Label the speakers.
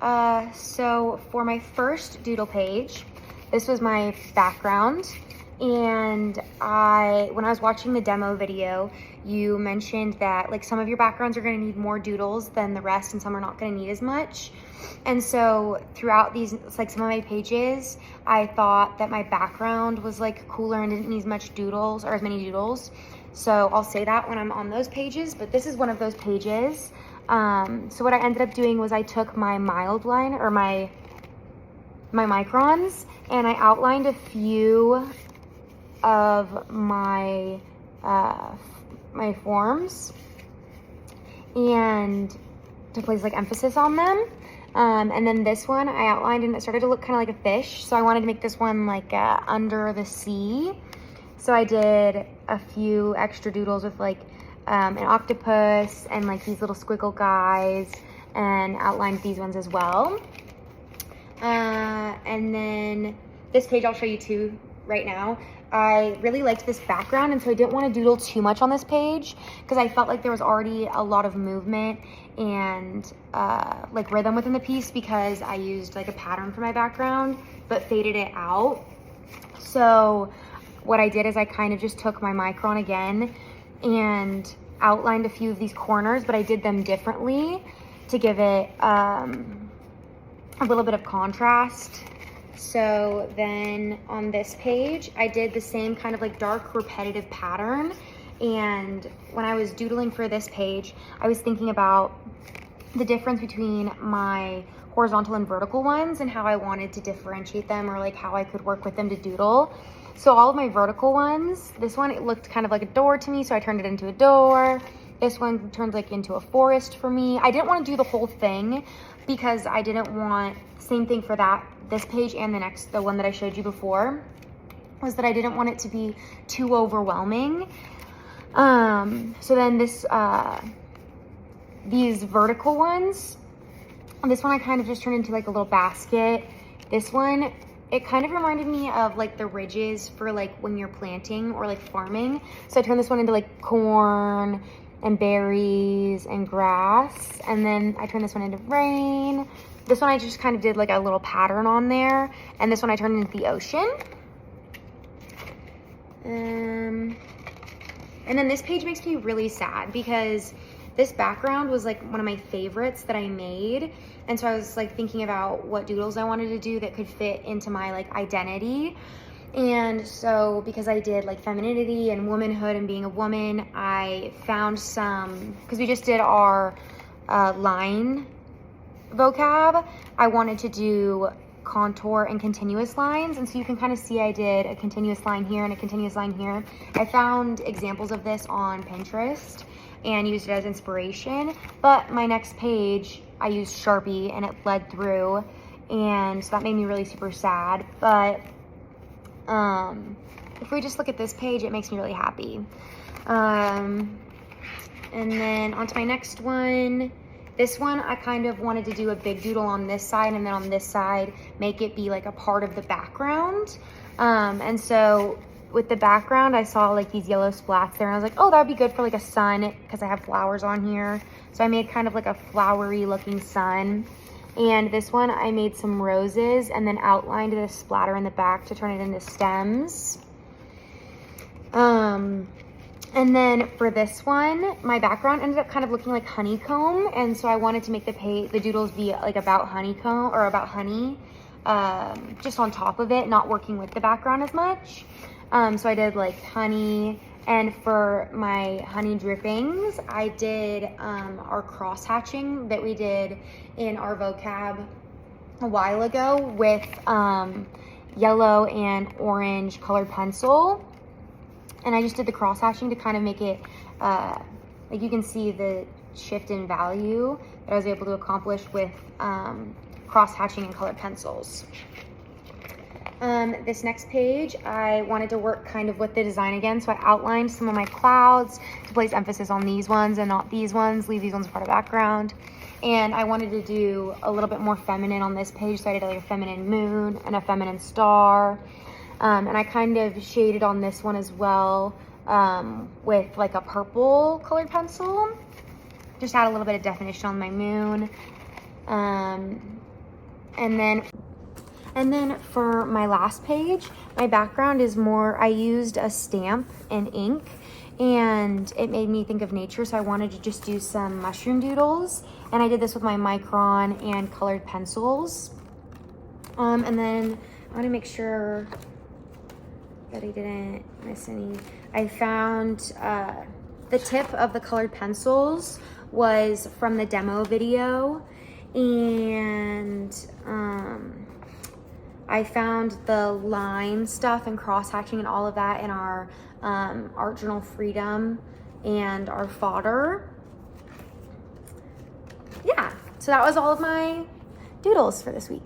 Speaker 1: So for my first doodle page, this was my background. And when I was watching the demo video, you mentioned that like some of your backgrounds are gonna need more doodles than the rest and some are not gonna need as much. And so throughout these, like some of my pages, I thought that my background was like cooler and didn't need as much doodles or as many doodles. So I'll say that when I'm on those pages, but this is one of those pages. So what I ended up doing was I took my mild line or my microns and I outlined a few of my my forms and to place like emphasis on them. And then this one I outlined and it started to look kind of like a fish. So I wanted to make this one like under the sea. So I did a few extra doodles with like an octopus and like these little squiggle guys and outlined these ones as well. And then this page I'll show you too right now. I really liked this background and so I didn't want to doodle too much on this page because I felt like there was already a lot of movement and like rhythm within the piece because I used like a pattern for my background but faded it out. So what I did is I kind of just took my micron again and outlined a few of these corners, but I did them differently to give it a little bit of contrast. So then on this page, I did the same kind of like dark repetitive pattern. And when I was doodling for this page, I was thinking about the difference between my horizontal and vertical ones and how I wanted to differentiate them or like how I could work with them to doodle. So all of my vertical ones, this one, it looked kind of like a door to me, so I turned it into a door. This one turned like into a forest for me. I didn't want to do the whole thing because I didn't want, same thing for this page and the one that I showed you before, was that I didn't want it to be too overwhelming. So then these vertical ones, this one I kind of just turned into like a little basket. This one, it kind of reminded me of like the ridges for like when you're planting or like farming. So I turned this one into like corn and berries and grass. And then I turned this one into rain. This one I just kind of did like a little pattern on there. And this one I turned into the ocean. And then this page makes me really sad because this background was like one of my favorites that I made. And so I was like thinking about what doodles I wanted to do that could fit into my like identity. And so because I did like femininity and womanhood and being a woman, I found some, because we just did our line vocab, I wanted to do contour and continuous lines. And so you can kind of see I did a continuous line here and a continuous line here. I found examples of this on Pinterest and used it as inspiration. But my next page, I used Sharpie and it bled through. And so that made me really super sad. But if we just look at this page, it makes me really happy. And then onto my next one. This one, I kind of wanted to do a big doodle on this side and then on this side, make it be like a part of the background. And so with the background, I saw like these yellow splats there and I was like, oh, that'd be good for like a sun because I have flowers on here. So I made kind of like a flowery looking sun. And this one, I made some roses and then outlined this splatter in the back to turn it into stems. And then for this one, my background ended up kind of looking like honeycomb. And so I wanted to make the doodles be like about honeycomb or about honey, just on top of it, not working with the background as much. So I did like honey. And for my honey drippings, I did our cross hatching that we did in our vocab a while ago with yellow and orange colored pencil. And I just did the cross hatching to kind of make it, like you can see the shift in value that I was able to accomplish with cross hatching and colored pencils. This next page, I wanted to work kind of with the design again. So I outlined some of my clouds to place emphasis on these ones and not these ones, leave these ones part of background. And I wanted to do a little bit more feminine on this page. So I did like a feminine moon and a feminine star. And I kind of shaded on this one as well with like a purple colored pencil. Just add a little bit of definition on my moon. And then for my last page, my background is more, I used a stamp and ink, and it made me think of nature, so I wanted to just do some mushroom doodles. And I did this with my Micron and colored pencils. And then I want to make sure that I didn't miss any. I found the tip of the colored pencils was from the demo video, and I found the line stuff and cross hatching and all of that in our Art Journal Freedom and our fodder. Yeah, so that was all of my doodles for this week.